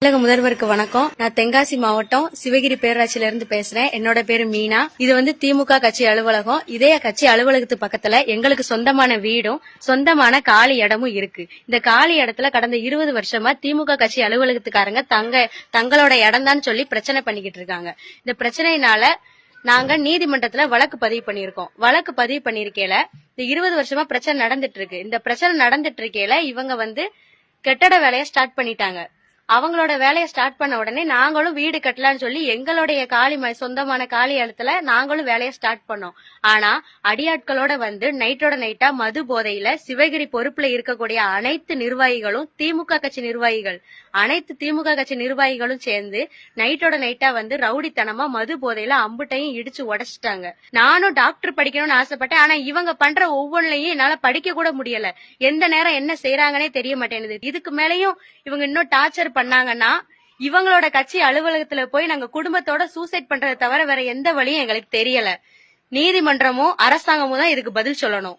தமிழக முதல்வருக்கு வணக்கம். நான் தென்காசி மாவட்டம் சிவகிரி பேரூராட்சியில இருந்து பேசுறேன். என்னோட பேரு மீனா. இது திமுக கட்சி அலுவலகம். இதே கட்சி அலுவலகத்து பக்கத்துல எங்களுக்கு சொந்தமான வீடும் சொந்தமான காலி இடமும் இருக்கு. இந்த காலி இடத்துல கடந்த 20 வருஷமா திமுக கட்சி அலுவலகத்துக்காரங்க தங்களோட இடம் தான் சொல்லி பிரச்சனை பண்ணிக்கிட்டு இருக்காங்க. இந்த பிரச்சனையினால நாங்க நீதிமன்றத்துல வழக்கு பதிவு பண்ணிருக்கோம். வழக்கு பதிவு பண்ணிருக்கையில இந்த 20 வருஷமா பிரச்சனை நடந்துட்டு இருக்கு. இந்த பிரச்சனை நடந்துட்டு இருக்கையில இவங்க கட்டட வேலையை ஸ்டார்ட் பண்ணிட்டாங்க. அவங்களோட வேலையை ஸ்டார்ட் பண்ண உடனே நாங்களும் வீடு கட்டலான்னு சொல்லி எங்களுடைய சொந்தமான காலி இடத்துல நாங்களும் வேலையை ஸ்டார்ட் பண்ணோம். ஆனா அடியாட்களோட நைட்டோட நைட்டா மது போதையில சிவகிரி பொறுப்புல இருக்கக்கூடிய அனைத்து நிர்வாகிகளும் அனைத்து திமுக கட்சி நிர்வாகிகளும் சேர்ந்து நைட்டோட நைட்டா ரவுடித்தனமா மது போதையில அம்புட்டையும் இடிச்சு உடைச்சிட்டாங்க. நானும் டாக்டர் படிக்கணும்னு ஆசைப்பட்டேன். ஆனா இவங்க பண்ற ஒவ்வொன்றையும் என்னால படிக்க கூட முடியல. எந்த நேரம் என்ன செய்யறாங்கன்னே தெரிய மாட்டேங்குது. இதுக்கு மேலையும் இவங்க இன்னும் டார்ச்சர் பண்ணாங்கன்னா இவங்களோட கட்சி அலுவலகத்துல போய் நாங்க குடும்பத்தோட சூசைட் பண்றதை தவிர வேற எந்த வழியும் எங்களுக்கு தெரியல. நீதிமன்றமும் அரசாங்கமும் தான் இதுக்கு பதில் சொல்லணும்.